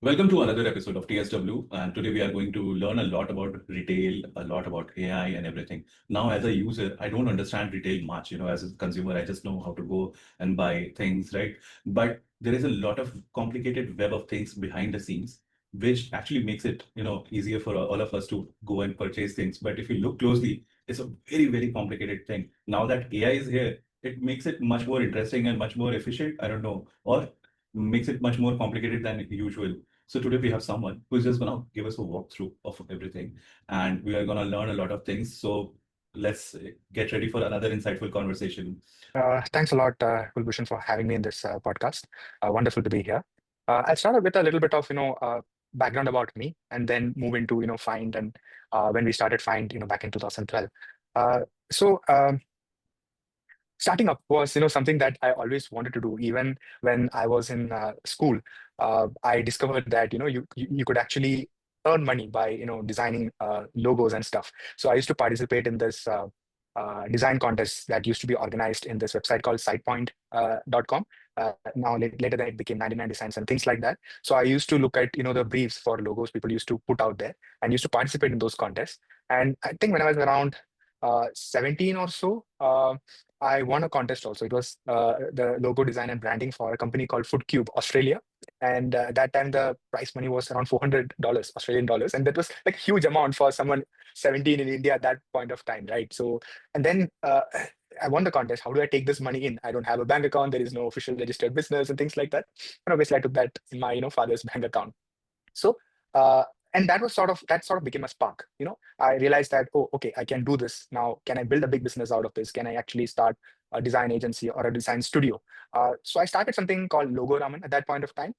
Welcome to another episode of TSW, and today we are going to learn a lot about retail, a lot about AI and everything. Now, as a user, I don't understand retail much. As a consumer, I just know how to go and buy things, right? But there is a lot of complicated web of things behind the scenes, which actually makes it, easier for all of us to go and purchase things. But if you look closely, it's a very, very complicated thing. Now that AI is here, it makes it much more interesting and much more efficient. I don't know, or makes it much more complicated than usual. So today we have someone who's just gonna give us a walkthrough of everything, and we are gonna learn a lot of things. So let's get ready for another insightful conversation. Thanks a lot, Kulbhushan, for having me in this podcast. Wonderful to be here. I'll start with a little bit of background about me, and then move into Find and when we started Find back in 2012. Uh, so starting up was something that I always wanted to do. Even when I was in school, I discovered that you could actually earn money by designing logos and stuff. So I used to participate in this design contests that used to be organized in this website called sitepoint.com. Now later then it became 99 Designs and things like that. So I used to look at the briefs for logos people used to put out there and used to participate in those contests. And I think when I was around 17 or so, I won a contest also. It was the logo design and branding for a company called FoodCube Australia. And that time the prize money was around $400 Australian dollars. And that was like a huge amount for someone 17 in India at that point of time, right? So, and then I won the contest. How do I take this money in? I don't have a bank account. There is no official registered business and things like that. And obviously I took that in my father's bank account. So, and that sort of became a spark. I realized that, oh, okay, I can do this now. Can I build a big business out of this? Can I actually start a design agency or a design studio? So I started something called Logo Ramen at that point of time,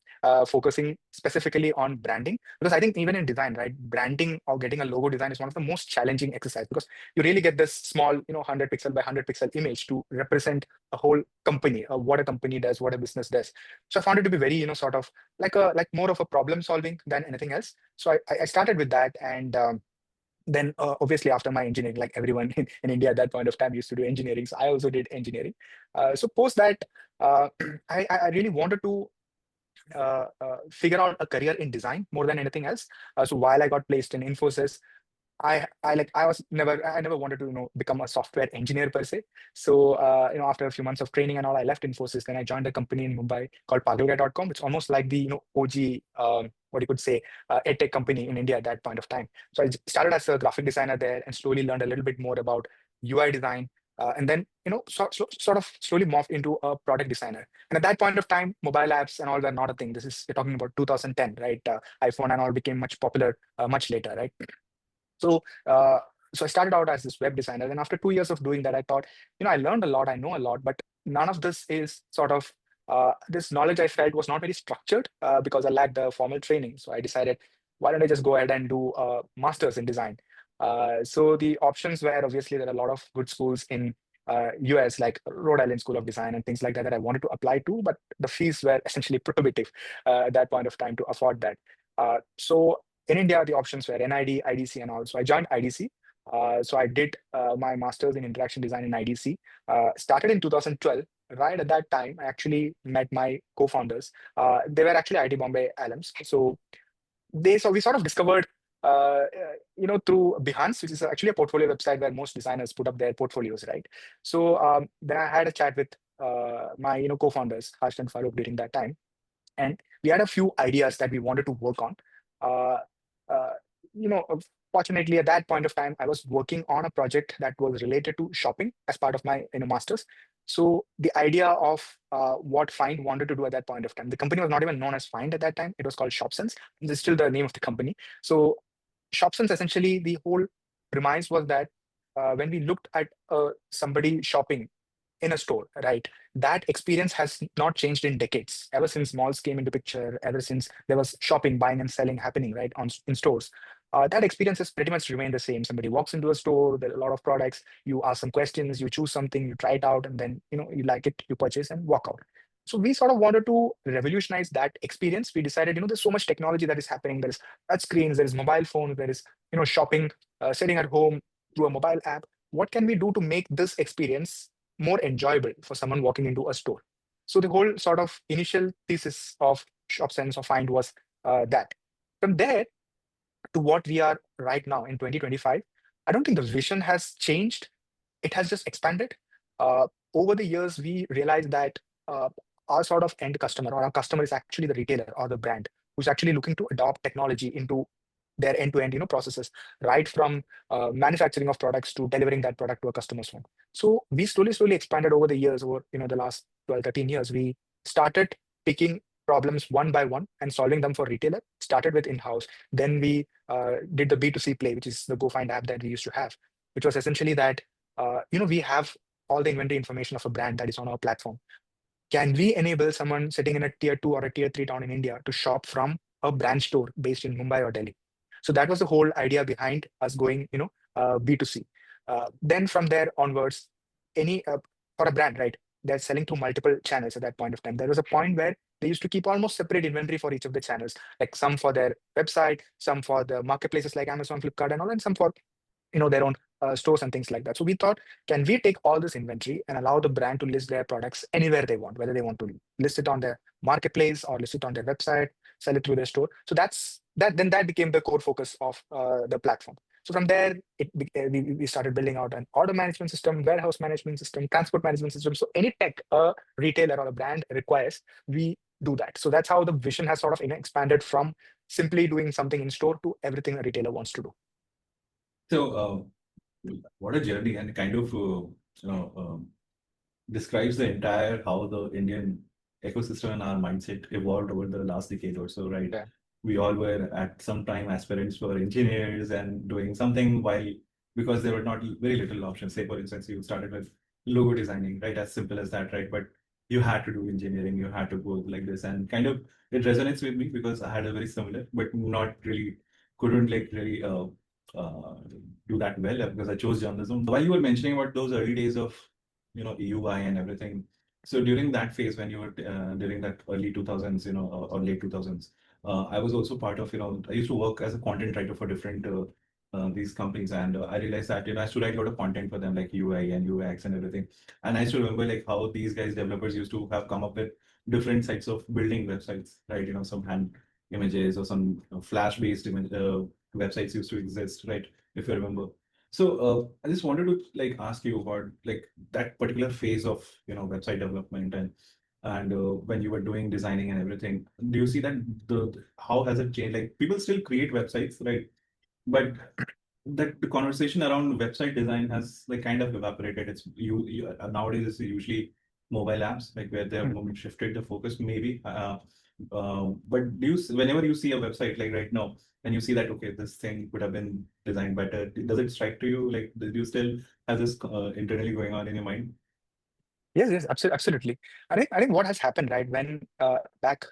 focusing specifically on branding, because I think even in design, right, branding or getting a logo design is one of the most challenging exercise, because you really get this small, 100 pixel by 100 pixel image to represent a whole company, what a company does, what a business does. So I found it to be very, sort of like more of a problem solving than anything else. So I started with that, and then obviously after my engineering, like everyone in India at that point of time used to do engineering, so I also did engineering. So post that, uh, I really wanted to figure out a career in design more than anything else. So while I got placed in Infosys, I never wanted to become a software engineer per se. So after a few months of training and all, I left Infosys. Then I joined a company in Mumbai called pagalguy.com. It's almost like the OG, what you could say, edtech company in India at that point of time. So I started as a graphic designer there and slowly learned a little bit more about UI design. And then sort of slowly morphed into a product designer. And at that point of time, mobile apps and all were not a thing. This is, you're talking about 2010, right? iPhone and all became much popular much later, right? So, so I started out as this web designer. Then after 2 years of doing that, I thought, I learned a lot, I know a lot, but none of this is sort of this knowledge I felt was not very structured because I lacked the formal training. So I decided, why don't I just go ahead and do a master's in design? So the options were, obviously there are a lot of good schools in US, like Rhode Island School of Design and things like that, that I wanted to apply to, but the fees were essentially prohibitive at that point of time to afford that. So in India, the options were NID, IDC, and all. So I joined IDC. So I did my master's in interaction design in IDC. Started in 2012. Right at that time, I actually met my co-founders. They were actually IT Bombay alums. So we sort of discovered, through Behance, which is actually a portfolio website where most designers put up their portfolios, right? So then I had a chat with my co-founders, Harsh and Farooq, during that time, and we had a few ideas that we wanted to work on. Uh, uh, you know, uh, Fortunately, at that point of time, I was working on a project that was related to shopping as part of my masters. So the idea of what Find wanted to do at that point of time, the company was not even known as Find at that time. It was called ShopSense. This is still the name of the company. So ShopSense, essentially, the whole premise was that when we looked at somebody shopping in a store, right? That experience has not changed in decades. Ever since malls came into picture, ever since there was shopping, buying and selling happening, right, in stores, that experience has pretty much remained the same. Somebody walks into a store, there are a lot of products, you ask some questions, you choose something, you try it out, and then you like it, you purchase and walk out. So we sort of wanted to revolutionize that experience. We decided, there's so much technology that is happening. There is touch screens, there is mobile phones, there is shopping, sitting at home through a mobile app. What can we do to make this experience more enjoyable for someone walking into a store? So the whole sort of initial thesis of ShopSense or Find was that. From there to what we are right now in 2025, I don't think the vision has changed. It has just expanded. Over the years, we realized that uh, our sort of end customer or our customer is actually the retailer or the brand who's actually looking to adopt technology into their end-to-end, processes, right from manufacturing of products to delivering that product to a customer's home. So we slowly expanded over the years, over the last 12, 13 years. We started picking problems one by one and solving them for retailer. Started with in-house. Then we did the B2C play, which is the FYND app that we used to have, which was essentially that we have all the inventory information of a brand that is on our platform. Can we enable someone sitting in a tier 2 or a tier 3 town in India to shop from a brand store based in Mumbai or Delhi? So that was the whole idea behind us going, B2C. Then from there onwards, any for a brand, right? They're selling through multiple channels at that point of time. There was a point where they used to keep almost separate inventory for each of the channels, like some for their website, some for the marketplaces like Amazon, Flipkart, and all, and some for their own stores and things like that. So we thought, can we take all this inventory and allow the brand to list their products anywhere they want, whether they want to list it on their marketplace or list it on their website, sell it through their store. So that became the core focus of the platform. So from there, we started building out an order management system, warehouse management system, transport management system. So any tech a retailer or a brand requires, we do that. So that's how the vision has sort of expanded from simply doing something in store to everything a retailer wants to do. So, what a journey, and kind of describes the entire how the Indian ecosystem and our mindset evolved over the last decade or so, right? Yeah. We all were at some time aspirants for engineers and doing something while because there were not very little options. Say, for instance, you started with logo designing, right? As simple as that, right? But you had to do engineering, you had to go like this, and kind of it resonates with me because I had a very similar, but not really couldn't like really uh, do that well because I chose journalism. While you were mentioning about those early days of UI and everything, so during that phase when you were during that early 2000s, or late 2000s, I was also part of I used to work as a content writer for different these companies, and I realized that I used to write a lot of content for them like UI and UX and everything, and I used to remember like how these guys developers used to have come up with different sites of building websites, right? Some hand images or some flash based image websites used to exist, right? If you remember. So I just wanted to like ask you about like that particular phase of website development and when you were doing designing and everything. Do you see that the how has it changed? Like people still create websites, right? But that the conversation around website design has like kind of evaporated. It's nowadays it's usually mobile apps like where they have shifted the focus maybe. But whenever you see a website like right now and you see that okay this thing could have been designed better, does it strike to you like do you still have this internally going on in your mind? Yes, absolutely. I think what has happened, right, when back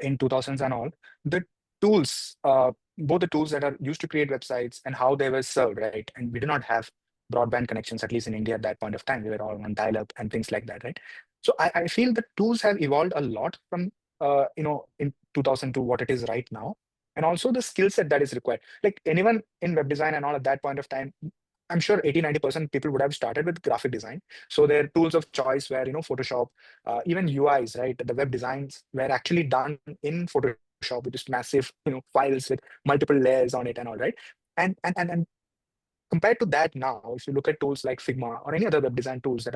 in 2000s and all, the tools, both the tools that are used to create websites and how they were served, right? And we did not have broadband connections, at least in India at that point of time. We were all on dial-up and things like that, right? So I feel the tools have evolved a lot from in 2000 to what it is right now. And also the skill set that is required. Like anyone in web design and all at that point of time, I'm sure 80-90% people would have started with graphic design. So their tools of choice were, Photoshop, even UIs, right? The web designs were actually done in Photoshop with just massive, files with multiple layers on it and all, right? And compared to that now, if you look at tools like Figma or any other web design tools that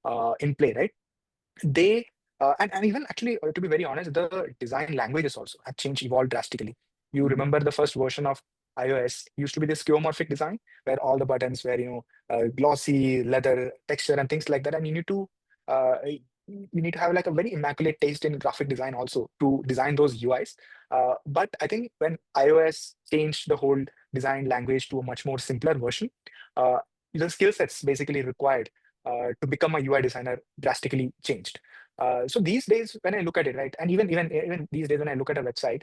are in play, right? They and even actually to be very honest, the design languages also have changed, evolved drastically. You Mhm. remember the first version of iOS used to be this skeuomorphic design where all the buttons were glossy leather texture and things like that, and you need to have like a very immaculate taste in graphic design also to design those UIs. But I think when iOS changed the whole design language to a much more simpler version, uh, the skill sets basically required to become a UI designer drastically changed. So these days, when I look at it, right, and even these days when I look at a website,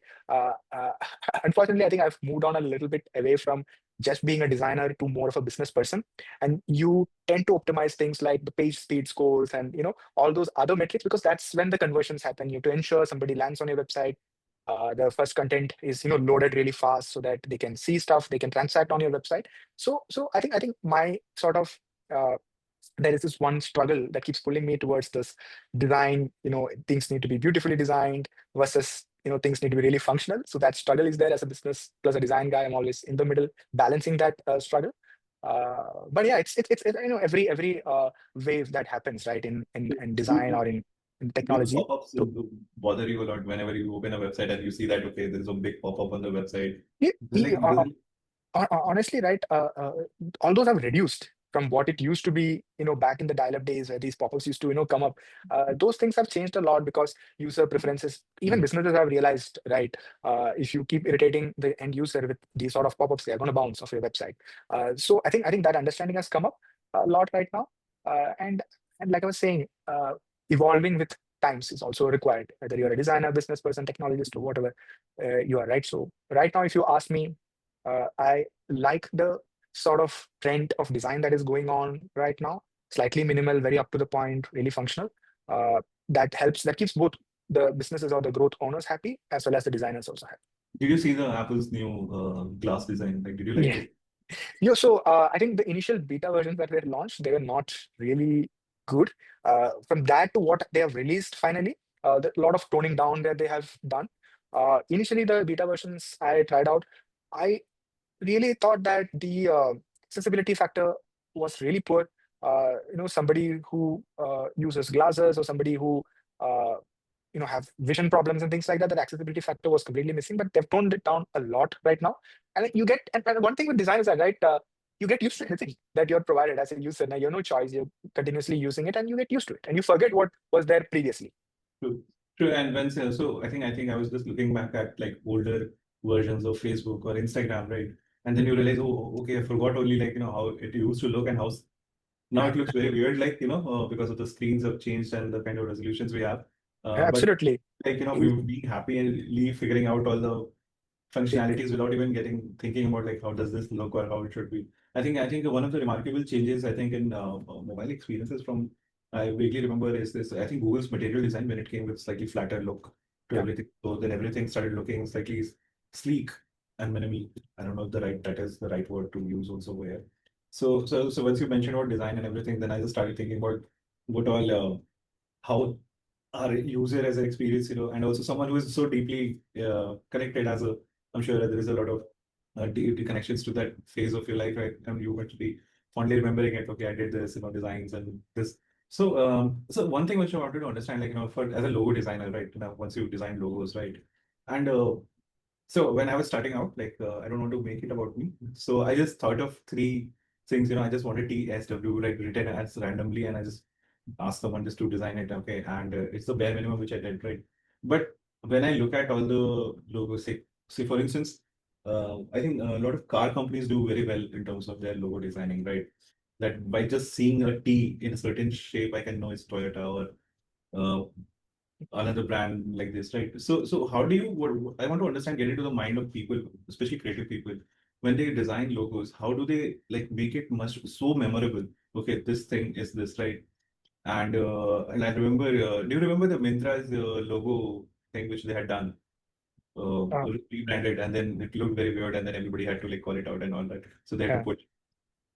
unfortunately, I think I've moved on a little bit away from just being a designer to more of a business person. And you tend to optimize things like the page speed scores and all those other metrics because that's when the conversions happen. You have to ensure somebody lands on your website. The first content is loaded really fast so that they can see stuff, they can transact on your website. So I think my sort of uh, there is this one struggle that keeps pulling me towards this design. Things need to be beautifully designed versus things need to be really functional. So that struggle is there as a business plus a design guy. I'm always in the middle balancing that struggle. But yeah, it's every wave that happens, right, in design or in Do the technology. pop-ups bother you a lot whenever you open a website and you see that, okay, there's a big pop-up on the website? Yeah, Like, honestly, right, all those have reduced from what it used to be, back in the dial-up days where these pop-ups used to, come up. Those things have changed a lot because user preferences, even businesses have realized, right, if you keep irritating the end user with these sort of pop-ups, they're going to bounce off your website. So I think that understanding has come up a lot right now. And like I was saying, evolving with times is also required, whether you're a designer, business person, technologist, or whatever you are, right? So right now, if you ask me, I like the sort of trend of design that is going on right now. Slightly minimal, very up to the point, really functional. That keeps both the businesses or the growth owners happy, as well as the designers also happy. did you see the Apple's new glass design? Like, did you like Yeah. it? So I think the initial beta versions that were launched, they were not really good. From that to what they have released finally, a lot of toning down that they have done. Initially, the beta versions I tried out, I really thought that the accessibility factor was really poor. Somebody who uses glasses or somebody who have vision problems and things like that, that accessibility factor was completely missing. But they've toned it down a lot right now. And then you get, and one thing with design is that, right, you get used to anything that you're provided as a user. Now you have no choice. You're continuously using it, and you get used to it, and you forget what was there previously. True. True. And when so I think I was just looking back at like older versions of Facebook or Instagram, right? And then you realize, oh, okay, I forgot only like how it used to look and how now it looks very weird, like because of the screens have changed and the kind of resolutions we have. But Absolutely. like we were being happy and figuring out all the functionalities without even thinking about like how does this look or how it should be. I think one of the remarkable changes I think in mobile experiences from I vaguely remember is this. I think Google's material design when it came with slightly flatter look to Yeah. everything. So then everything started looking slightly sleek and minimal. I don't know if that is the right word to use also here. So once you mentioned about design and everything, then I just started thinking about what all how our user as an experience, and also someone who is so deeply connected as a, I'm sure that there is a lot of deep connections to that phase of your life, right? And you going to be fondly remembering it. Okay, I did this, designs and this. So one thing which I wanted to understand, like, for as a logo designer, right? Once you design logos, right? And so when I was starting out, like, I don't want to make it about me. So I just thought of three things, I just wanted TSW, like written as randomly, and I just ask someone just to design it, okay, and it's the bare minimum which I did, right? But when I look at all the logos, say for instance, I think a lot of car companies do very well in terms of their logo designing, right? That by just seeing a T in a certain shape, I can know it's Toyota or another brand like this, right? So how do you? I want to understand, get into the mind of people, especially creative people, when they design logos. How do they like make it much so memorable? Okay, this thing is this, right? And I remember, do you remember the Myntra's logo thing which they had done, Uh, rebranded, and then it looked very weird, and then everybody had to like call it out and all that. So they had to yeah. put.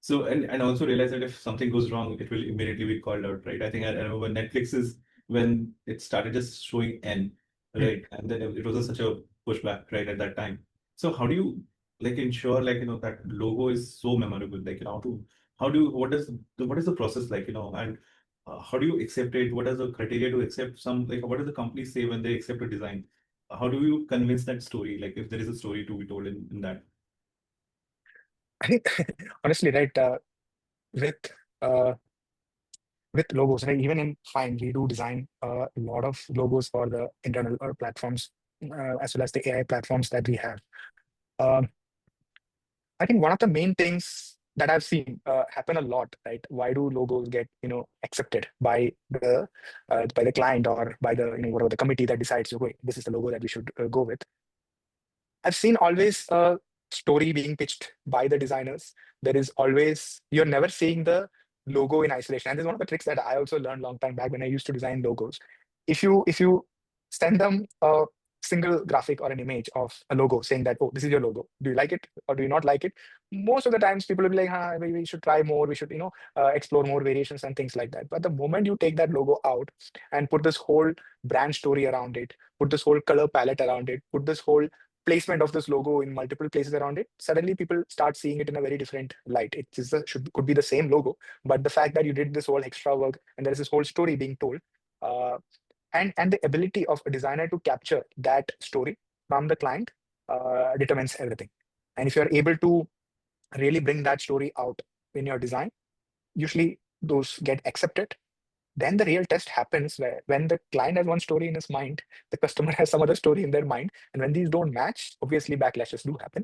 So and also realize that if something goes wrong, it will immediately be called out, right? I think I remember Netflix is when it started just showing N, Mm. right? And then it was such a pushback, right, at that time. So how do you like ensure like that logo is so memorable? Like how do you what is the process like, and how do you accept it? What is the criteria to accept some like what does the company say when they accept a design? How do you convince that story? Like if there is a story to be told in that. I think honestly, right, with uh, with logos, right? Even in FYND, we do design a lot of logos for the internal platforms, as well as the AI platforms that we have. Um, I think one of the main things that I've seen happen a lot, right? Why do logos get accepted by the client or by the whatever the committee that decides, okay, this is the logo that we should go with. I've seen always a story being pitched by the designers. There is always, you're never seeing the logo in isolation. And this is one of the tricks that I also learned long time back when I used to design logos. If you send them a single graphic or an image of a logo saying that, oh, this is your logo. Do you like it or do you not like it? Most of the times people will be like, we should try more. We should, explore more variations and things like that. But the moment you take that logo out and put this whole brand story around it, put this whole color palette around it, put this whole placement of this logo in multiple places around it, suddenly people start seeing it in a very different light. It is could be the same logo, but the fact that you did this whole extra work and there is this whole story being told, uh, and the ability of a designer to capture that story from the client determines everything. And if you're able to really bring that story out in your design, usually those get accepted. Then the real test happens where when the client has one story in his mind, the customer has some other story in their mind. And when these don't match, obviously backlashes do happen.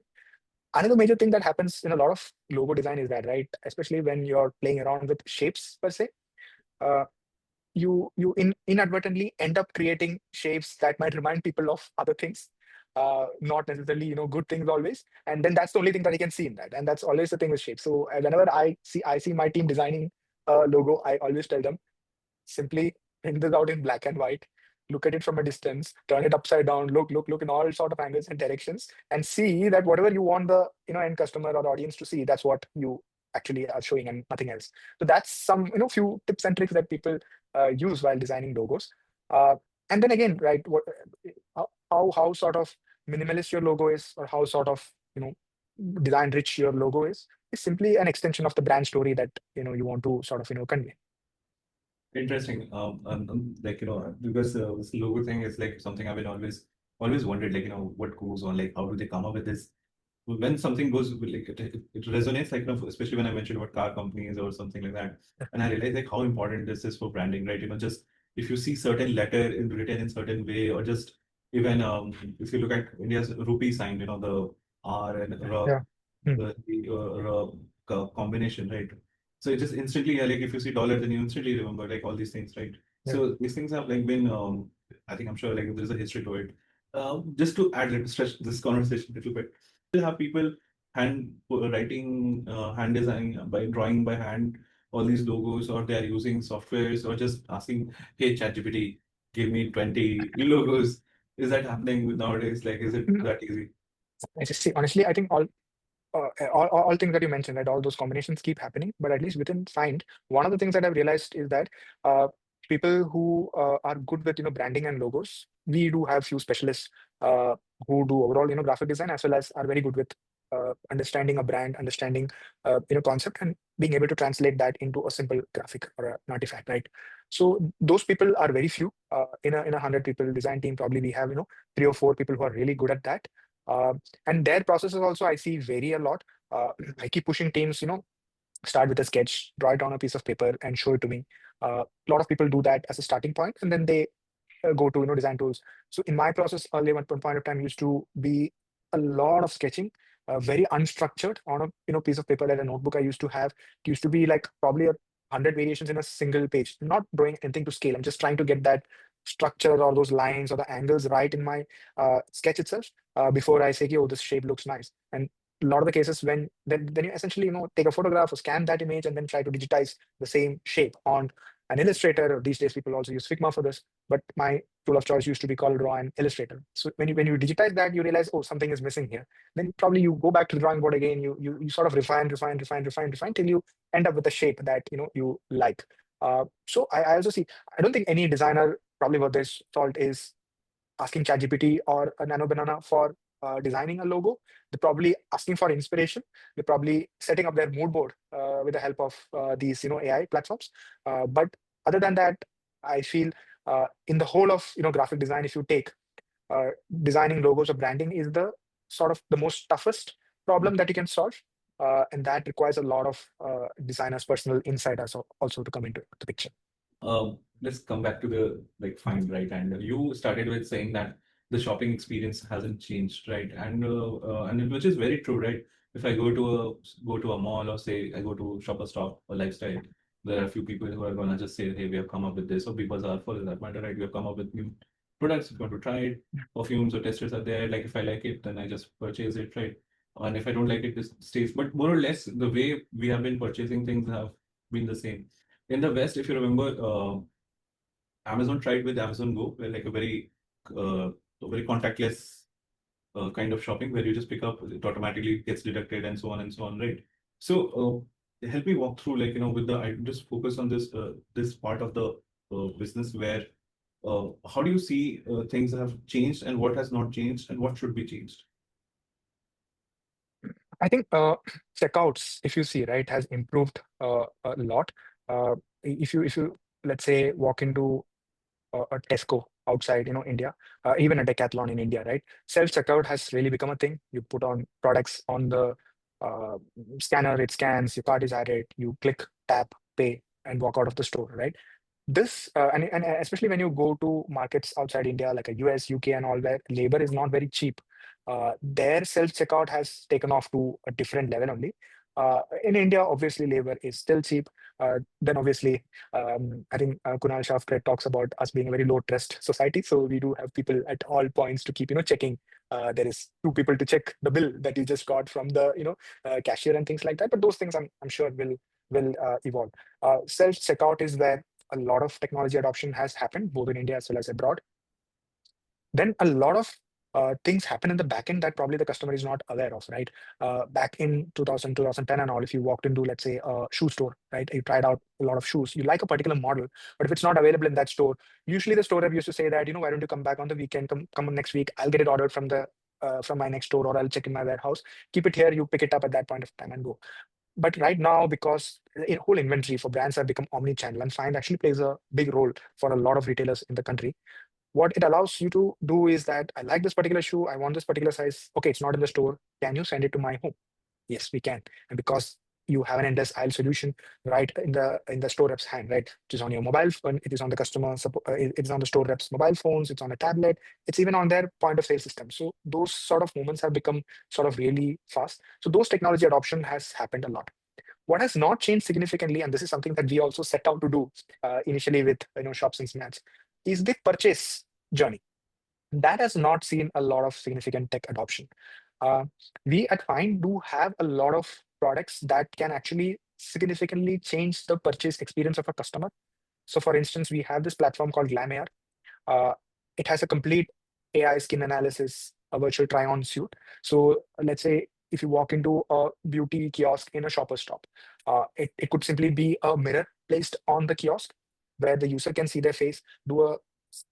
Another major thing that happens in a lot of logo design is that, right, especially when you're playing around with shapes per se, uh, you inadvertently end up creating shapes that might remind people of other things, not necessarily good things always. And then that's the only thing that I can see in that, and that's always the thing with shapes. So whenever I see my team designing a logo, I always tell them, simply print this out in black and white, look at it from a distance, turn it upside down, look in all sort of angles and directions, and see that whatever you want the end customer or audience to see, that's what you actually are showing and nothing else. So that's some few tips and tricks that people use while designing logos. Uh, and then again, right, how sort of minimalist your logo is, or how sort of design rich your logo is simply an extension of the brand story that you want to sort of convey. Interesting. Like, because this logo thing is like something I've been always wondered, like, what goes on, like, how do they come up with this? When something goes, like, it resonates, like, especially when I mentioned about car companies or something like that. And I realize, like, how important this is for branding, right? Just if you see certain letter written in certain way, or just even if you look at India's rupee sign, the R and R, Yeah. Hmm. combination, right? So it just instantly, like, if you see dollar, then you instantly remember, like, all these things, right? Yeah. So these things have, like, been, I think, I'm sure, like, there's a history to it. Just to add, like, stretch this conversation a little bit, still have people writing, hand design, by drawing by hand all these logos, or they are using softwares, or just asking, hey, ChatGPT, give me 20 logos. Is that happening nowadays? Like, is it Mm, that easy? I just see, honestly, I think all things that you mentioned, right, all those combinations keep happening. But at least within Find, one of the things that I've realized is that people who are good with branding and logos, we do have few specialists who do overall graphic design, as well as are very good with understanding a brand, understanding concept, and being able to translate that into a simple graphic or an artifact, right? So those people are very few. In a 100 people design team, probably we have 3 or 4 people who are really good at that. Uh, and their processes also I see vary a lot. I keep pushing teams, start with a sketch, draw it on a piece of paper, and show it to me. A lot of people do that as a starting point, and then they go to design tools. So in my process, earlier one point of time used to be a lot of sketching, very unstructured on a piece of paper. At a notebook I used to have, it used to be like probably 100 variations in a single page. I'm not drawing anything to scale. I'm just trying to get that structure or those lines or the angles right in my sketch itself before I say, oh, this shape looks nice. And a lot of the cases when then you essentially take a photograph or scan that image and then try to digitize the same shape on an Illustrator, or these days people also use Figma for this, but my tool of choice used to be CorelDRAW and Illustrator. So when you digitize that, you realize, oh, something is missing here. Then probably you go back to the drawing board again. You sort of refine till you end up with a shape that you like. So I also see. I don't think any designer probably worth their salt is asking ChatGPT or a Nano Banana for designing a logo. They're probably asking for inspiration. They're probably setting up their mood board with the help of these AI platforms. But other than that, I feel in the whole of graphic design, if you take uh, designing logos or branding is the sort of the most toughest problem that you can solve. And that requires a lot of designers' personal insight also to come into the picture. Let's come back to the, like, find, right? And you started with saying that the shopping experience hasn't changed, right? And which is very true, right? If I go to a mall, or say I go to Shopper Stop or Lifestyle, there are a few people who are gonna just say, hey, we have come up with this, or people are for that matter, right? We have come up with new products, if you want to try it. Perfumes or testers are there. Like, if I like it, then I just purchase it, right? And if I don't like it, this stays. But more or less, the way we have been purchasing things have been the same. In the West, if you remember, Amazon tried with Amazon Go, where, like, a very uh, very contactless kind of shopping where you just pick up, it automatically gets deducted and so on, right? So help me walk through, like, with the, I just focus on this part of the business where how do you see things have changed and what has not changed and what should be changed? I think checkouts, if you see, right, has improved a lot. If you let's say walk into a Tesco outside, India, even a Decathlon in India, right? Self-checkout has really become a thing. You put on products on the uh, scanner, it scans, your card is added, you click, tap, pay, and walk out of the store, right? This and especially when you go to markets outside India, like a US, UK, and all, where labor is not very cheap, their self checkout has taken off to a different level only. In India, obviously, labor is still cheap. Then obviously, I think Kunal Shah of Cred talks about us being a very low trust society. So we do have people at all points to keep, checking. There is two people to check the bill that you just got from the, cashier and things like that. But those things I'm sure will evolve. Self checkout is where a lot of technology adoption has happened, both in India as well as abroad. Then a lot of things happen in the back end that probably the customer is not aware of, right? Back in 2010 and all, if you walked into, let's say, a shoe store, right? You tried out a lot of shoes, you like a particular model, but if it's not available in that store, usually the store rep used to say that, why don't you come back on the weekend, come on next week, I'll get it ordered from my next store, or I'll check in my warehouse, keep it here, you pick it up at that point of time and go. But right now, because the whole inventory for brands have become omni-channel, and Find actually plays a big role for a lot of retailers in the country. What it allows you to do is that I like this particular shoe, I want this particular size. Okay, it's not in the store. Can you send it to my home? Yes, we can. And because you have an endless aisle solution right in the store rep's hand, right? It is on your mobile phone, it is on the it is on the store rep's mobile phones, it's on a tablet, it's even on their point of sale system. So those sort of moments have become sort of really fast. So those technology adoption has happened a lot. What has not changed significantly, and this is something that we also set out to do initially with ShopSense Match, is the purchase journey. That has not seen a lot of significant tech adoption. Uh, we at Find do have a lot of products that can actually significantly change the purchase experience of a customer. So, for instance, we have this platform called Glam. uh, it has a complete AI skin analysis, a virtual try-on suite. So let's say if you walk into a beauty kiosk in a shopper's stop, it could simply be a mirror placed on the kiosk where the user can see their face, do a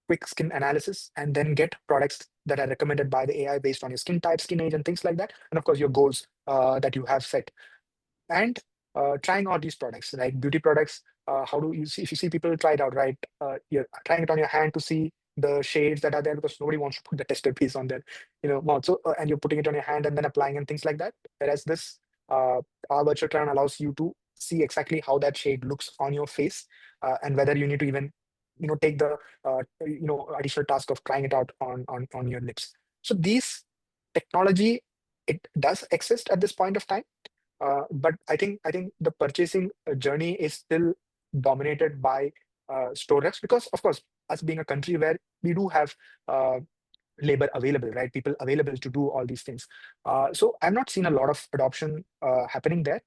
quick skin analysis, and then get products that are recommended by the AI based on your skin type, skin age, and things like that. And of course, your goals that you have set. And trying out these products, like beauty products. How do you see, if you see people try it out, right? You're trying it on your hand to see the shades that are there, because nobody wants to put the tested piece on their mouth. So and you're putting it on your hand and then applying and things like that. Whereas this our virtual try on allows you to see exactly how that shade looks on your face, and whether you need to even take the additional task of trying it out on your lips. So these technology, it does exist at this point of time, but I think the purchasing journey is still dominated by store reps, because of course, us being a country where we do have labor available, right? People available to do all these things. So I've not seen a lot of adoption happening there.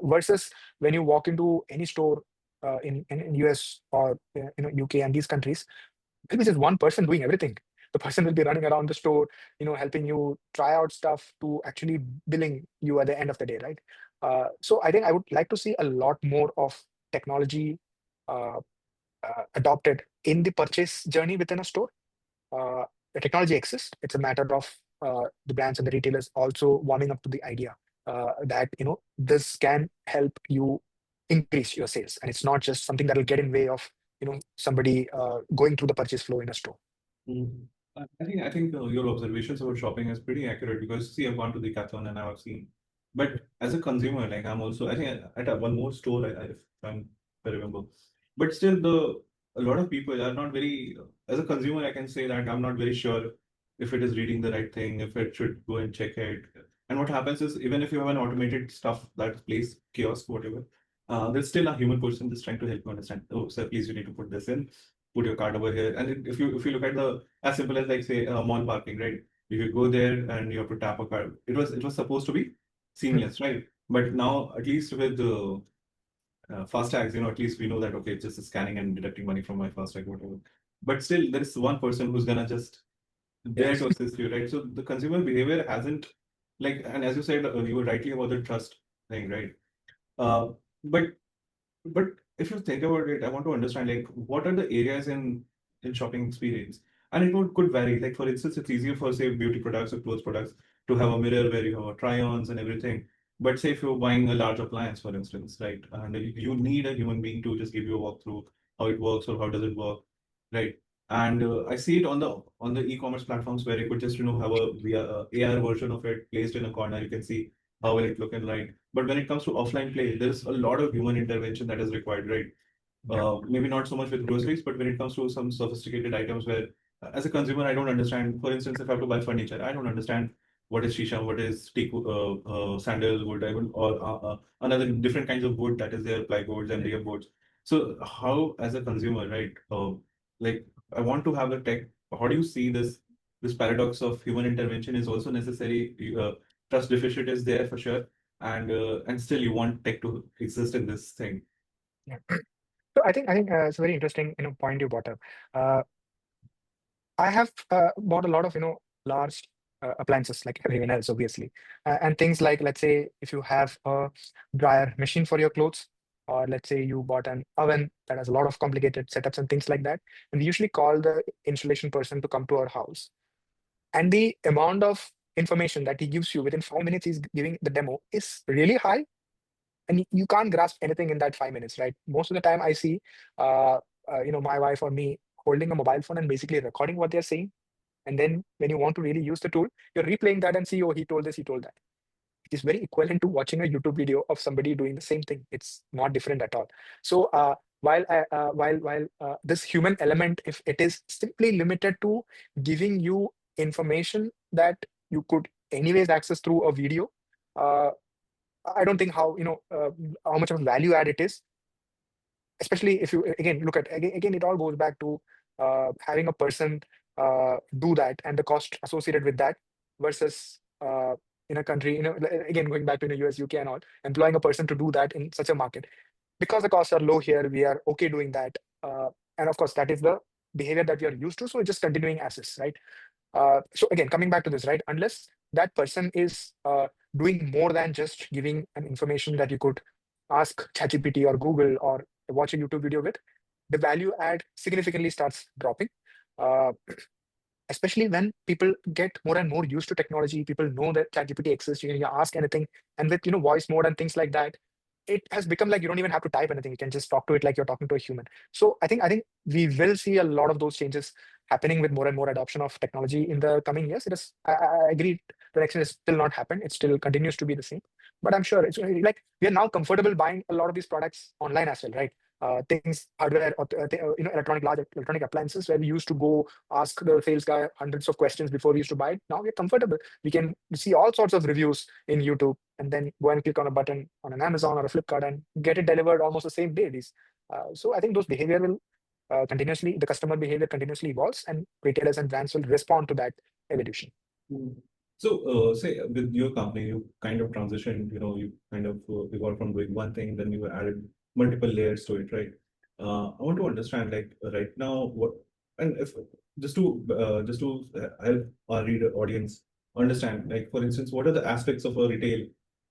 Versus when you walk into any store in US or UK and these countries, maybe just one person doing everything. The person will be running around the store, helping you try out stuff to actually billing you at the end of the day, right? So I think I would like to see a lot more of technology uh, adopted in the purchase journey within a store. Uh, the technology exists. It's a matter of the brands and the retailers also warming up to the idea that this can help you increase your sales, and it's not just something that will get in way of somebody going through the purchase flow in a store. Mhm. I think your observations about shopping is pretty accurate because see, I've gone to the Decathlon and I've seen, but as a consumer, like I'm also, I think at one more store, if I remember, but still a lot of people are not very, as a consumer, I can say that I'm not very sure if it is reading the right thing, if it should go and check it. And what happens is, even if you have an automated stuff that place kiosk, whatever, there's still a human person just trying to help you understand. Oh, sir, please, you need to put this in, put your card over here. And if you look at the as simple as like say mall parking, right? If you go there and you have to tap a card, it was supposed to be Hmm. seamless, right? But now at least with the fast tags, at least we know that okay, it's just scanning and deducting money from my fast tag, whatever. But still, there is one person who's gonna just there Yes. to assist you, right? So the consumer behavior hasn't, like, and as you said, you were rightly about the trust thing, right? Uh, but but if you think about it, I want to understand, like, what are the areas in shopping experience, and it could vary. Like, for instance, it's easier for, say, beauty products or clothes products to have a mirror where you have a try-ons and everything. But say if you're buying a large appliance, for instance, right, and you need a human being to just give you a walkthrough how it works or how does it work, right? And I see it on the e-commerce platforms where you could just have a AR version of it placed in a corner. You can see how will it look and right. But when it comes to offline play, there's a lot of human intervention that is required, right? Yeah. Maybe not so much with groceries, but when it comes to some sophisticated items where, as a consumer, I don't understand. For instance, if I have to buy furniture, I don't understand what is shisha, what is teak, sandalwood, or another different kinds of wood that is there, plywood and layer boards. So how, as a consumer, right? Like, I want to have a tech. How do you see this paradox of human intervention is also necessary? Trust deficit is there for sure, and still you want tech to exist in this thing. Yeah. So I think it's a very interesting point you brought up. Uh, I have bought a lot of large appliances like everyone else, obviously, and things like, let's say, if you have a dryer machine for your clothes, or let's say you bought an oven that has a lot of complicated setups and things like that, and we usually call the installation person to come to our house, and the amount of information that he gives you within 5 minutes he's giving the demo is really high, and you can't grasp anything in that 5 minutes, right? Most of the time I see uh, my wife or me holding a mobile phone and basically recording what they're saying, and then when you want to really use the tool, you're replaying that and see, oh, he told this, he told that. It is very equivalent to watching a YouTube video of somebody doing the same thing. It's not different at all. So while this human element, if it is simply limited to giving you information that you could anyways access through a video, uh, I don't think how much of a value add it is, especially if you again look at again it all goes back to having a person do that and the cost associated with that versus in a country, again going back to US, UK and all, employing a person to do that in such a market, because the costs are low here, we are okay doing that, and of course that is the behavior that we are used to, so it's just continuing as is, right? So again, coming back to this, right? Unless that person is doing more than just giving an information that you could ask ChatGPT or Google or watch a YouTube video with, the value add significantly starts dropping. Uh, Especially when people get more and more used to technology, people know that ChatGPT exists. You can ask anything, and with voice mode and things like that, it has become like you don't even have to type anything. You can just talk to it like you're talking to a human. So I think we will see a lot of those changes happening with more and more adoption of technology in the coming years. It is, I agree, the next is still not happened. It still continues to be the same. But I'm sure it's like we are now comfortable buying a lot of these products online as well, right? Things, hardware, or large electronic appliances where we used to go ask the sales guy hundreds of questions before we used to buy it. Now we're comfortable. We can see all sorts of reviews in YouTube and then go and click on a button on an Amazon or a Flipkart and get it delivered almost the same day. So I think those behavior will the customer behavior continuously evolves, and retailers and brands will respond to that evolution. Mm. So, say with your company, you kind of transitioned, you kind of evolved from doing one thing, then you added multiple layers to it, right? I want to understand, like, right now, what, and if just to help our reader audience understand, like, for instance, what are the aspects of a retail,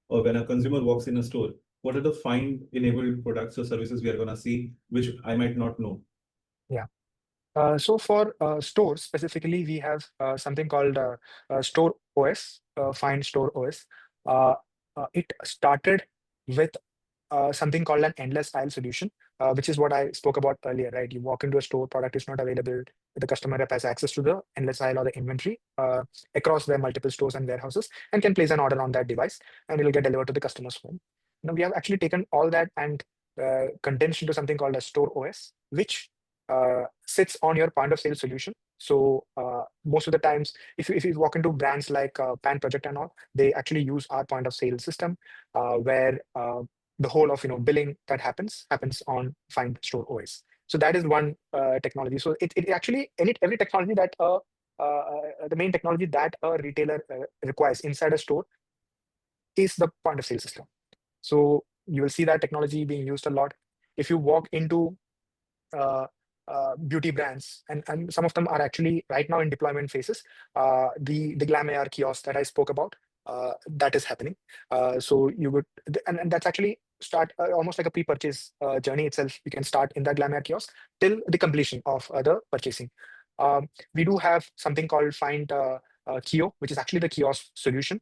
or when a consumer walks in a store, what are the find enabled products or services we are going to see, which I might not know? Yeah. So for stores specifically, we have something called Store OS, Find Store OS. Uh, it started with something called an endless aisle solution, which is what I spoke about earlier, right? You walk into a store, product is not available, the customer rep has access to the endless aisle or the inventory across their multiple stores and warehouses, and can place an order on that device, and it'll get delivered to the customer's home. Now we have actually taken all that and condensed into something called a Store OS, which sits on your point of sale solution. So most of the times, if you walk into brands like Pan Project and all, they actually use our point of sale system, where the whole of billing that happens on Find Store OS. So that is one technology. So it actually every technology that the main technology that a retailer requires inside a store is the point of sale system. So you will see that technology being used a lot. If you walk into uh, beauty brands, and some of them are actually right now in deployment phases. The Glam kiosk that I spoke about, that is happening. So you would, and that's actually start almost like a pre-purchase journey itself. You can start in the Glam kiosk till the completion of the purchasing. We do have something called FYND Kio, which is actually the kiosk solution.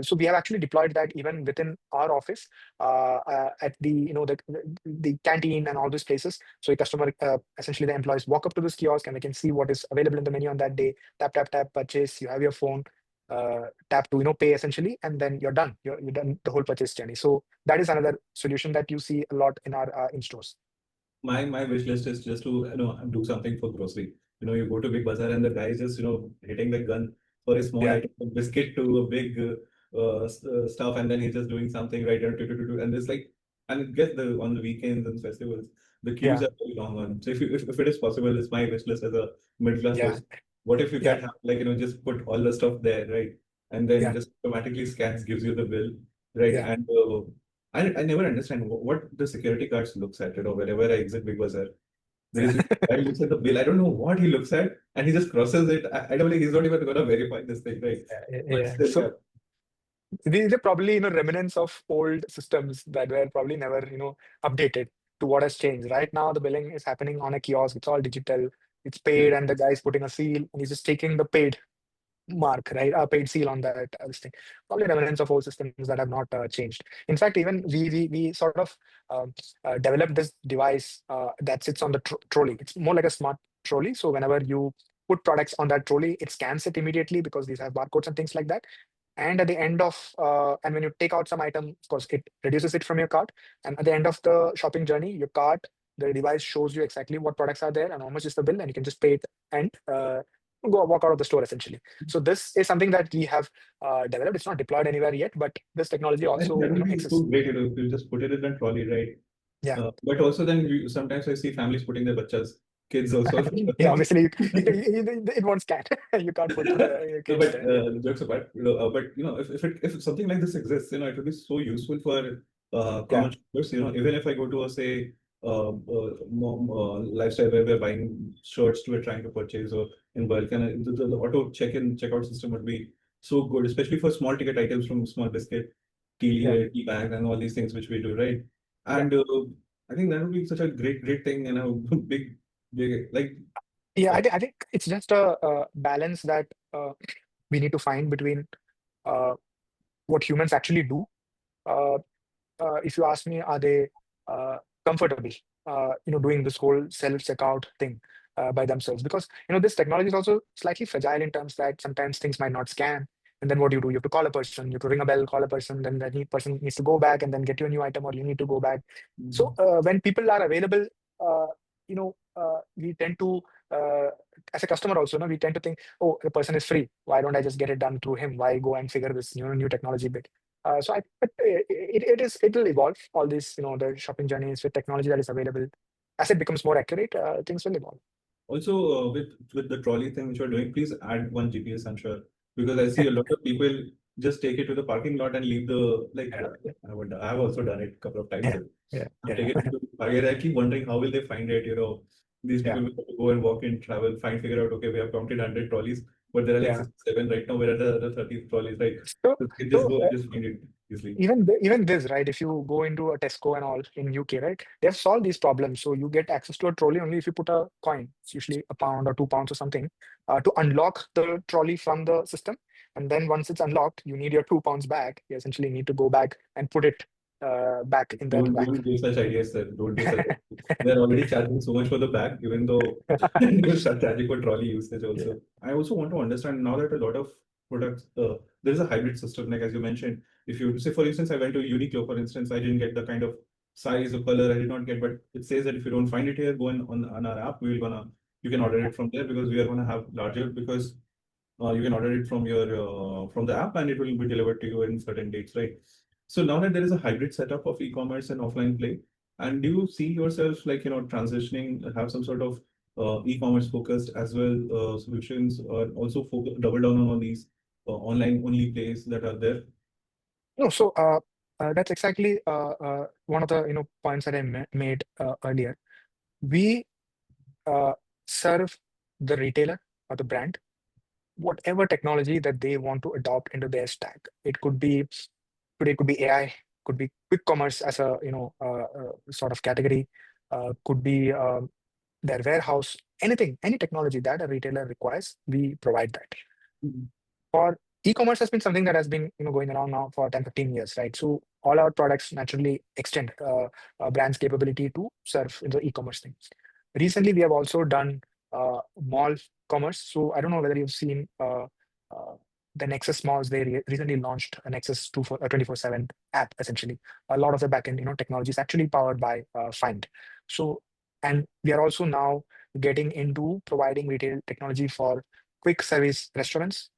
So we have actually deployed that even within our office, at the the canteen and all those places. So a customer, essentially the employees walk up to this kiosk and they can see what is available in the menu on that day. Tap tap tap, purchase. You have your phone. Tap to pay essentially, and then you're done. You're done the whole purchase journey. So that is another solution that you see a lot in our in stores. My wish list is just to do something for grocery. You go to big bazaar and the guy is just hitting the gun for a small Yeah, item, a biscuit to a big stuff, and then he's just doing something right and it's like, and get the on the weekends and festivals the queues yeah, are very long on. So if it is possible, it's my wish list as a middle class yeah, person. What if you yeah, can have like just put all the stuff there, right? And then yeah, just automatically scans, gives you the bill, right? yeah. And I never understand what the security guards looks at, whenever I exit Big Bazaar. There is this guy who looks at the bill. I don't know what he looks at, and he just crosses it. I don't think he's not even gonna verify this thing, right? Yeah, But yeah. still, yeah. So these are probably remnants of old systems that were probably never updated to what has changed. Right now, the billing is happening on a kiosk. It's all digital. It's paid, and the guy is putting a seal, and he's just taking the paid mark, right? A paid seal on that this thing. Probably remnants of old systems that have not changed. In fact, even we sort of developed this device that sits on the trolley. It's more like a smart trolley. So whenever you put products on that trolley, it scans it immediately because these have barcodes and things like that. And at the end of, and when you take out some item, of course, it reduces it from your cart. And at the end of the shopping journey, your cart, the device shows you exactly what products are there and how much is the bill, and you can just pay it and go walk out of the store essentially. So this is something that we have developed. It's not deployed anywhere yet, but this technology I think that also would be so exists. great, if you just put it in a trolley, right? Yeah. But also then sometimes I see families putting their kids also. Yeah, obviously it won't scan. You can't put your No, kids but there. Yeah. jokes apart, but if something like this exists, it would be so useful for Yeah. common shoppers. Even if I go to a say lifestyle where we're buying shirts to we're trying to purchase or in bulk, and the auto check-in checkout system would be so good, especially for small ticket items from small biscuit, Yeah. tea bags, and all these things which we do, right? Yeah. And I think that would be such a great thing, big like. Yeah. I think it's just a balance that we need to find between uh, what humans actually do. Uh, if you ask me, are they comfortable, doing this whole self-checkout thing by themselves? Because this technology is also slightly fragile in terms that sometimes things might not scan, and then what do? You have to call a person, you have to ring a bell, call a person, then that person needs to go back and then get you a new item, or you need to go back. So when people are available, we tend to, uh, as a customer also, we tend to think, oh, the person is free. Why don't I just get it done through him? Why go and figure this new technology bit? But it will evolve. All these, the shopping journeys with technology that is available. As it becomes more accurate, things will evolve. Also, with the trolley thing which you're doing, please add one GPS, I'm sure, because I see a lot of people just take it to the parking lot and leave the like. Yeah, I've also done it a couple of times. yeah, yeah, I've yeah, taken it to the parking. I keep wondering how will they find it. These yeah, people will have to go and walk in, travel, figure out. Okay, we have counted 100 trolleys, but there are like yeah. 67 right now. Where are the other 30 trolleys? Right, So, so they just so go and just find it easily. even this, right? If you go into a Tesco and all in UK, right, they've solved these problems. So you get access to a trolley only if you put a coin. It's usually a pound or 2 pounds or something, to unlock the trolley from the system. And then once it's unlocked, you need your 2 pounds back. You essentially need to go back and put it back in that bag. Don't give such ideas, sir. Don't give such. They're already charging so much for the bag, even though they're charging for trolley usage also. I also want to understand now that a lot of products, there is a hybrid system. Like as you mentioned, if you say, for instance, I went to Uniqlo, for instance, I didn't get the kind of size or color I did not get, but it says that if you don't find it here, go on our app. You can order it from there because we are gonna have larger because you can order it from your from the app and it will be delivered to you in certain dates, right? So now that there is a hybrid setup of e-commerce and offline play, and do you see yourself like transitioning, have some sort of e-commerce focused as well solutions, or also double down on all these online only plays that are there? No, so that's exactly one of the points that I made earlier. We serve the retailer or the brand whatever technology that they want to adopt into their stack. It could be today, could be AI, could be quick commerce as a sort of category, could be their warehouse, anything, any technology that a retailer requires, we provide that. Mhm. For e-commerce has been something that has been going around now for 10, 15 years, right? So all our products naturally extend a brand's capability to serve in the e-commerce thing. Recently, we have also done mall commerce. So I don't know whether you've seen uh, the Nexus malls. They recently launched a Nexus 24/7 app. Essentially, a lot of the backend technology is actually powered by FYND. So, and we are also now getting into providing retail technology for quick service restaurants.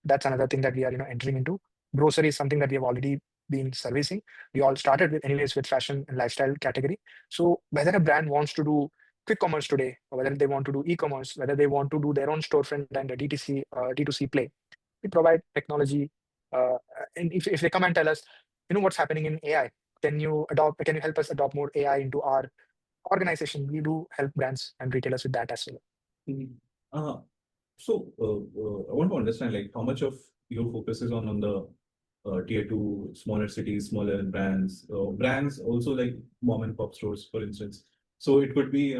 That's another thing that we are entering into. Grocery is something that we have already been servicing. We all started with anyways with fashion and lifestyle category. So whether a brand wants to do quick commerce today, or whether they want to do e-commerce, whether they want to do their own storefront and a DTC, D2C play, we provide technology. And if they come and tell us, what's happening in AI, can you help us adopt more AI into our organization? We do help brands and retailers with that as well. Mhm. Uh, I want to understand like how much of your focus is on the tier two, smaller cities, smaller brands, brands also like mom and pop stores, for instance. So it could be,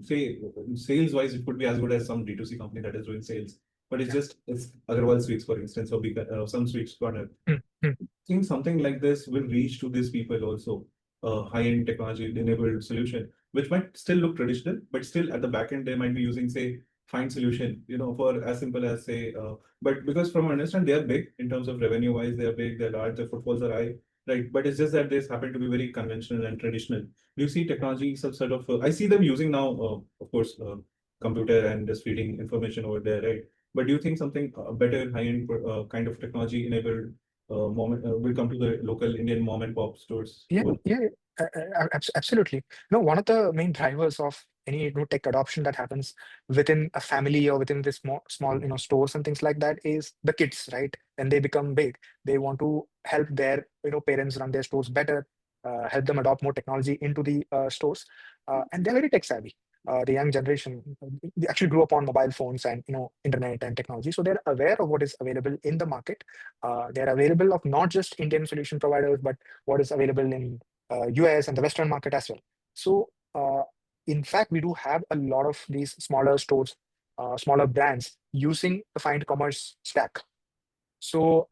say, sales wise, it could be as good as some D2C company that is doing sales, but it's Yeah. just it's Agarwal Sweets, for instance, or some sweets corner. Mm, mm. Think something like this will reach to these people also, a high-end technology-enabled solution, which might still look traditional, but still at the back end, they might be using, say, Find solution, for as simple as say, but because from I understand they are big in terms of revenue wise, they are big, they're large, their footfalls are high, right? But it's just that they happen to be very conventional and traditional. Do you see technology some sort of? I see them using now, of course, computer and just feeding information over there, right? But do you think something better, high-end kind of technology enabled will come to the local Indian mom and pop stores? Yeah, yeah, absolutely. No, one of the main drivers of any new tech adoption that happens within a family or within this small, stores and things like that is the kids, right? When they become big, they want to help their, parents run their stores better, help them adopt more technology into the stores, and they're very tech savvy. The young generation, they actually grew up on mobile phones and internet and technology, so they're aware of what is available in the market. They're available of not just Indian solution providers, but what is available in US and the Western market as well. So, in fact, we do have a lot of these smaller stores, smaller brands using the Find Commerce stack. So,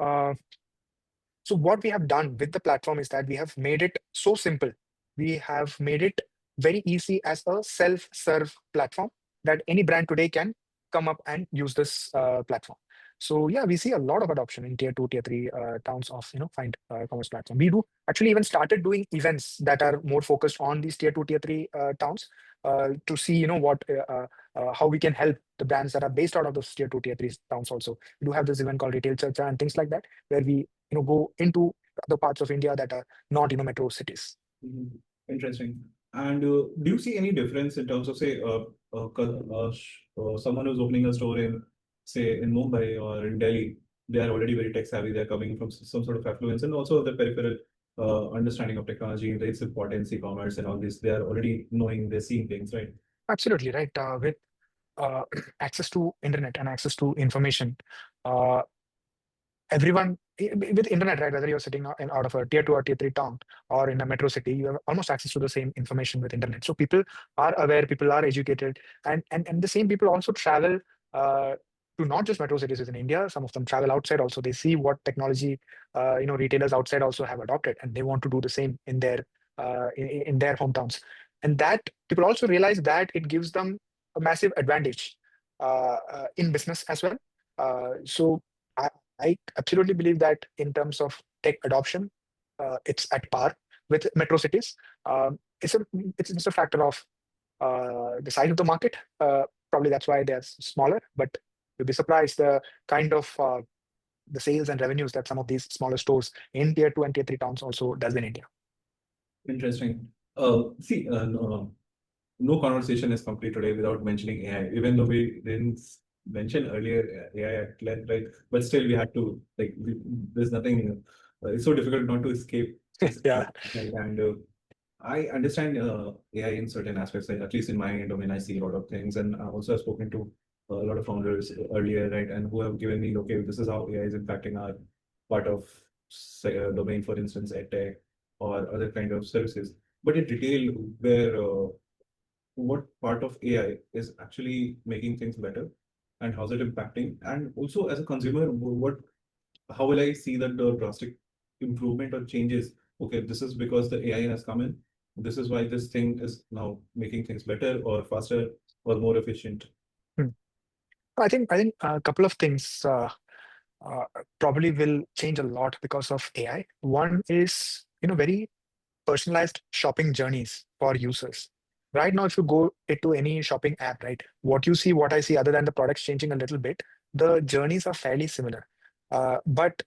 so what we have done with the platform is that we have made it so simple. We have made it very easy as a self-serve platform that any brand today can come up and use this platform. So yeah, we see a lot of adoption in tier two, tier three towns of Find Commerce platform. We do actually even started doing events that are more focused on these tier two, tier three towns to see what how we can help the brands that are based out of those tier two, tier three towns. Also, we do have this event called Retail Charcha and things like that, where we go into other parts of India that are not metro cities. Mhm. Interesting. And do you see any difference in terms of, say, someone who's opening a store in, say, in Mumbai or in Delhi? They are already very tech savvy. They're coming from some sort of affluence and also the peripheral understanding of technology, its importance, e-commerce, and all this. They are already knowing, they're seeing things, right? Absolutely right. With uh, access to internet and access to information, uh, everyone with internet, right? Whether you're sitting out of a tier two or tier three town or in a metro city, you have almost access to the same information with internet. So people are aware, people are educated, and the same people also travel to not just metro cities within India. Some of them travel outside also. They see what technology retailers outside also have adopted, and they want to do the same in their hometowns. And that people also realize that it gives them a massive advantage in business as well. So I absolutely believe that in terms of tech adoption, it's at par with metro cities. It's just a factor of the size of the market. Probably that's why they're smaller. But you'll be surprised the kind of the sales and revenues that some of these smaller stores in tier two and tier three towns also does in India. Interesting. See, no conversation is complete today without mentioning AI, even though we didn't mention earlier AI at length, right? But still, we had to, like, there's nothing, it's so difficult not to escape this. Yeah. And I understand AI in certain aspects, like at least in my domain, I see a lot of things. And also I've spoken to a lot of founders earlier, right? And who have given me, okay, this is how AI is impacting our part of say, domain, for instance, edtech or other kind of services. But in retail, where what part of AI is actually making things better and how's it impacting? And also as a consumer, what how will I see that the drastic improvement or changes? Okay, this is because the AI has come in. This is why this thing is now making things better or faster or more efficient. Hmm. I think a couple of things uh, probably will change a lot because of AI. One is, very personalized shopping journeys for users. Right now, if you go into any shopping app, right, what you see, what I see, other than the products changing a little bit, the journeys are fairly similar. But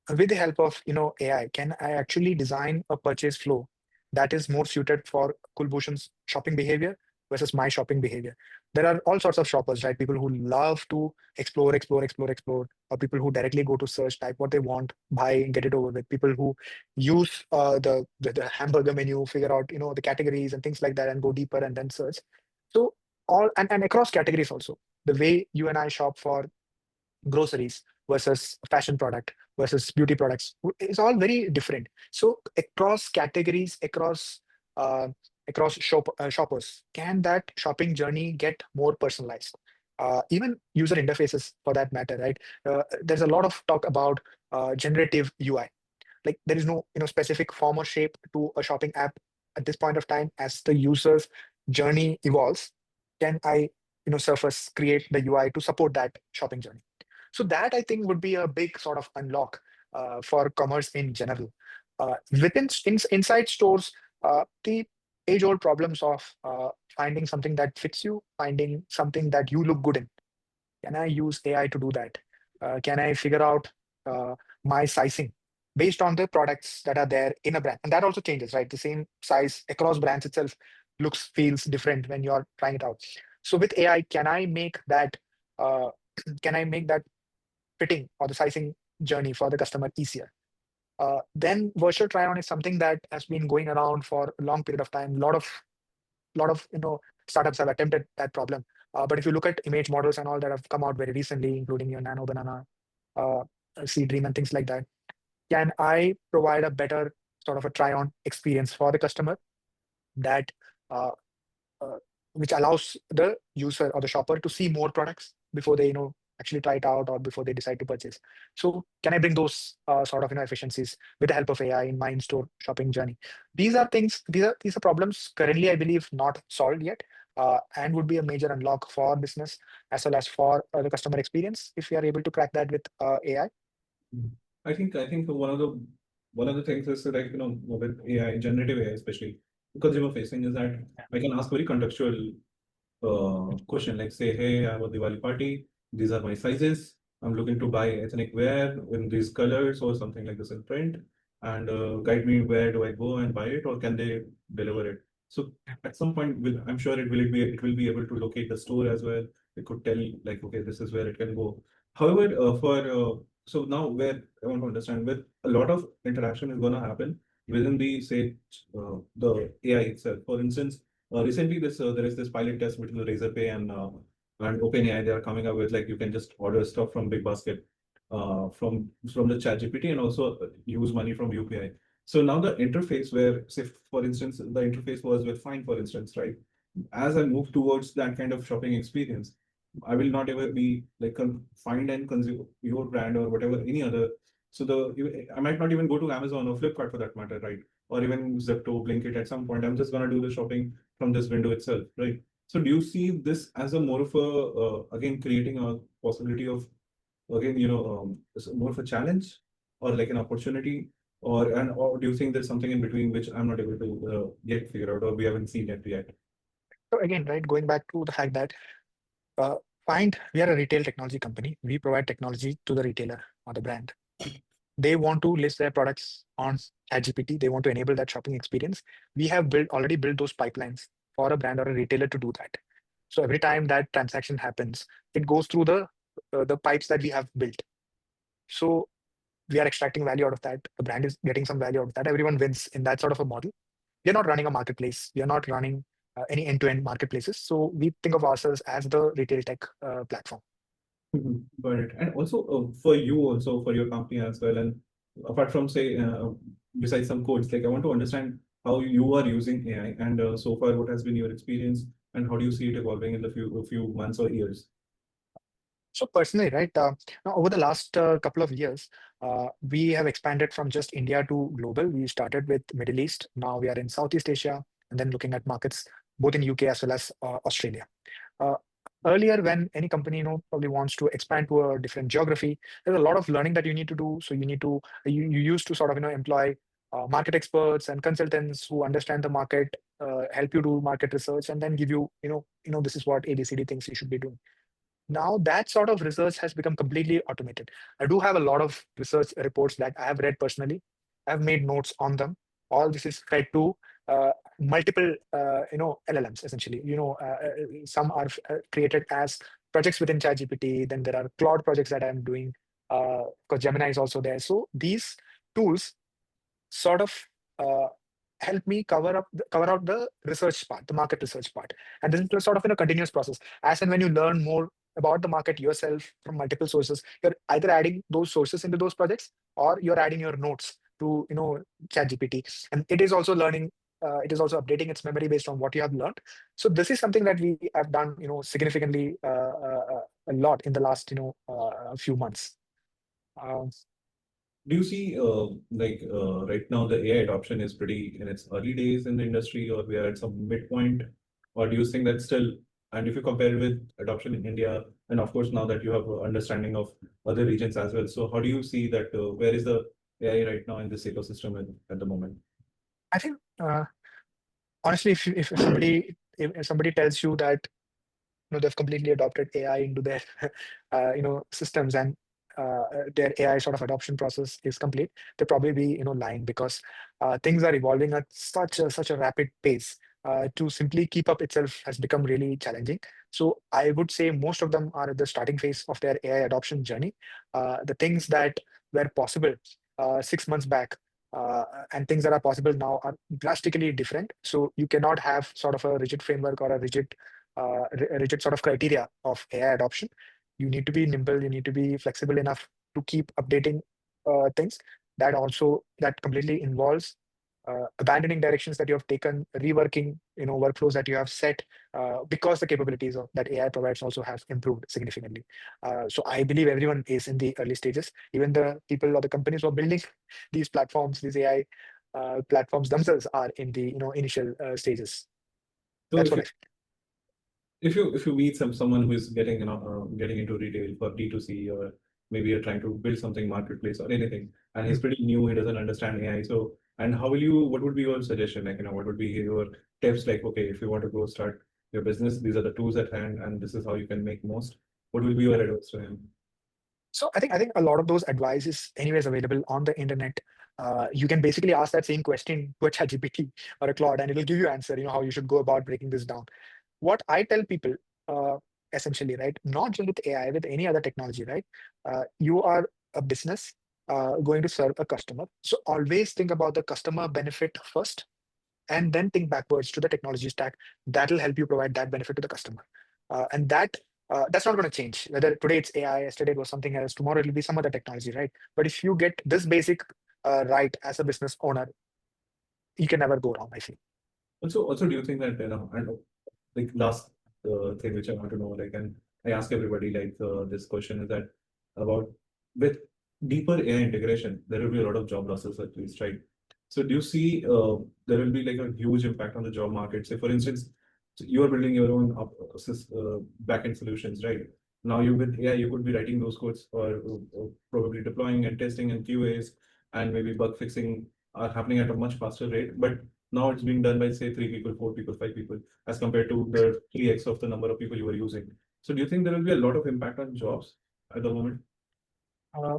with the help of AI, can I actually design a purchase flow that is more suited for Kulbhushan's shopping behavior versus my shopping behavior? There are all sorts of shoppers, right? People who love to explore, or people who directly go to search, type what they want, buy, and get it over with. People who use the hamburger menu, figure out the categories and things like that, and go deeper and then search. So all and across categories also, the way you and I shop for groceries versus fashion product versus beauty products is all very different. So across categories, uh, across shoppers, can that shopping journey get more personalized? Even user interfaces, for that matter, right? There's a lot of talk about generative UI. Like there is no specific form or shape to a shopping app at this point of time. As the user's journey evolves, can I surface create the UI to support that shopping journey? So that I think would be a big sort of unlock for commerce in general. Inside stores, the age-old problems of finding something that fits you, finding something that you look good in. Can I use AI to do that? Can I figure out my sizing based on the products that are there in a brand? And that also changes, right? The same size across brands itself feels different when you're trying it out. So with AI, can I make that? Uh, can I make that fitting or the sizing journey for the customer easier? Then virtual try-on is something that has been going around for a long period of time. A lot of startups have attempted that problem. But if you look at image models and all that have come out very recently, including your Nano Banana, uh, Sea Dream, and things like that, can I provide a better sort of a try-on experience for the customer that uh, uh, which allows the user or the shopper to see more products before they actually try it out or before they decide to purchase? So can I bring those sort of efficiencies with the help of AI in my in-store shopping journey? These are problems currently, I believe, not solved yet, and would be a major unlock for business as well as for the customer experience if we are able to crack that with AI. I think one of the things is like with AI, generative AI especially consumer facing, is that I can ask very contextual question, like say, hey, I have a Diwali party. These are my sizes. I'm looking to buy ethnic wear in these colors or something like this in print, and guide me where do I go and buy it, or can they deliver it? So at some point, I'm sure it will be able to locate the store as well. It could tell like, okay, this is where it can go. However, for so now where I want to understand, with a lot of interaction is going to happen within the say the AI itself. For instance, recently, there is this pilot test between the Razorpay and OpenAI. They are coming up with like you can just order stuff from Big Basket from the ChatGPT and also use money from UPI. So now the interface where, say, for instance, the interface was with FYND, for instance, right? As I move towards that kind of shopping experience, I will not ever be like find and consume your brand or whatever any other. So I might not even go to Amazon or Flipkart for that matter, right? Or even Zepto, Blinkit. At some point, I'm just gonna do the shopping from this window itself, right? So do you see this as a more of a again creating a possibility of again more of a challenge or like an opportunity, or do you think there's something in between which I'm not able to yet figure out or we haven't seen yet? So again, right, going back to the fact that uh, find we are a retail technology company. We provide technology to the retailer or the brand. They want to list their products on ChatGPT. They want to enable that shopping experience. We have already built those pipelines for a brand or a retailer to do that. So every time that transaction happens, it goes through the pipes that we have built. So we are extracting value out of that. The brand is getting some value out of that. Everyone wins in that sort of a model. we are not running a marketplace. We are not running any end-to-end marketplaces. So we think of ourselves as the retail tech platform. Got it. And also for you, also for your company as well, and apart from say, besides some codes, like I want to understand how you are using AI, and so far, what has been your experience, and how do you see it evolving in the few months or years? So personally, right, now over the last couple of years, we have expanded from just India to global. We started with Middle East. Now we are in Southeast Asia, and then looking at markets both in UK as well as Australia. Uh, Earlier, when any company probably wants to expand to a different geography, there's a lot of learning that you need to do. So you used to sort of employ market experts and consultants who understand the market, help you do market research, and then give you this is what ABCD thinks you should be doing. Now that sort of research has become completely automated. I do have a lot of research reports that I have read personally. I've made notes on them. All this is fed to multiple LLMs essentially. Some are created as projects within ChatGPT. Then there are Claude projects that I'm doing because Gemini is also there. So these tools sort of uh, help me cover out the research part, the market research part. And this is sort of in a continuous process. As and when you learn more about the market yourself from multiple sources, you're either adding those sources into those projects or you're adding your notes to ChatGPT. And it is also learning. It is also updating its memory based on what you have learned. So this is something that we have done, significantly a lot in the last, few months. Um, Do you see right now the AI adoption is pretty in its early days in the industry, or we are at some midpoint, or do you think that still, and if you compare it with adoption in India, and of course now that you have an understanding of other regions as well, so how do you see that where is the AI right now in this ecosystem at the moment? I think honestly, if somebody tells you that they've completely adopted AI into their systems and their AI sort of adoption process is complete, they'll probably be lying because things are evolving at such a rapid pace. To simply keep up itself has become really challenging. So I would say most of them are at the starting phase of their AI adoption journey. The things that were possible 6 months back and things that are possible now are drastically different. So you cannot have sort of a rigid framework or a rigid sort of criteria of AI adoption. You need to be nimble. You need to be flexible enough to keep updating things. That completely involves abandoning directions that you have taken, reworking workflows that you have set because the capabilities of that AI provides also have improved significantly. So I believe everyone is in the early stages. Even the people or the companies who are building these platforms, these AI platforms themselves are in the initial stages. So That's what I feel. if you meet someone who is getting getting into retail for D2C, or maybe you're trying to build something marketplace or anything, and he's pretty new, he doesn't understand AI. So, and how will you? What would be your suggestion? Like, what would be your tips? Like, okay, if you want to go start your business, these are the tools at hand, and this is how you can make most. What will be your advice to him? So I think a lot of those advice is anyways available on the internet. You can basically ask that same question to a ChatGPT or a Claude, and it'll give you answer. How you should go about breaking this down. What I tell people, uh, essentially, right, not just with AI, with any other technology, right? You are a business going to serve a customer. So always think about the customer benefit first, and then think backwards to the technology stack that will help you provide that benefit to the customer. And that's not going to change. Whether today it's AI, yesterday it was something else, tomorrow it'll be some other technology, right? But if you get this basic right as a business owner, you can never go wrong, I feel. Also, do you think that and like last thing which I want to know, like, and I ask everybody like this question is that about with deeper AI integration, there will be a lot of job losses at least, right? So do you see there will be like a huge impact on the job market? Say, for instance, you are building your own backend solutions, right? Now you with AI, you could be writing those codes or probably deploying and testing and QAs and maybe bug fixing are happening at a much faster rate, but now it's being done by say 3 people, 4 people, 5 people, as compared to the 3x of the number of people you were using. So do you think there will be a lot of impact on jobs at the moment? Uh,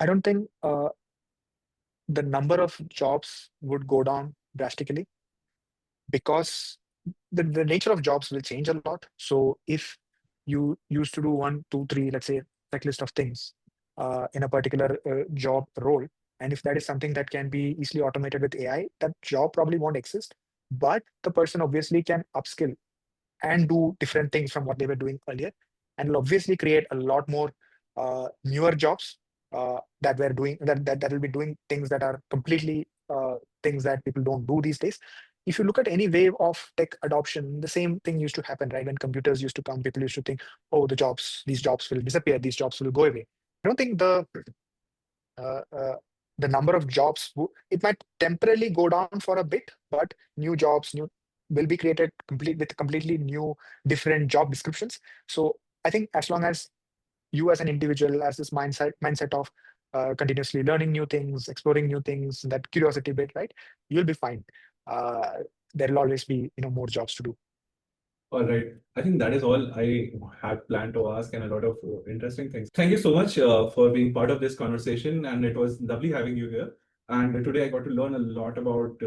I don't think the number of jobs would go down drastically because the nature of jobs will change a lot. So if you used to do one, two, three, let's say, checklist of things in a particular job role, And if that is something that can be easily automated with AI, that job probably won't exist. But the person obviously can upskill and do different things from what they were doing earlier, and will obviously create a lot more newer jobs that were doing that will be doing things that are completely things that people don't do these days. If you look at any wave of tech adoption, the same thing used to happen, right? When computers used to come, people used to think, oh, these jobs will disappear, these jobs will go away. I don't think uh, uh, the number of jobs, it might temporarily go down for a bit, but new jobs will be created with completely new, different job descriptions. So I think as long as you as an individual has this mindset of continuously learning new things, exploring new things, that curiosity bit, right, you'll be fine. Uh, there will always be more jobs to do. All right. I think that is all I had planned to ask, and a lot of interesting things. Thank you so much for being part of this conversation, and it was lovely having you here. And today I got to learn a lot about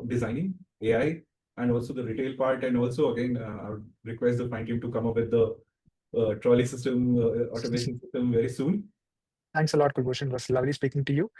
designing AI and also the retail part. And also, again, I would request the FYND team to come up with the trolley system, automation system very soon. Thanks a lot, Kulbhushan. It was lovely speaking to you.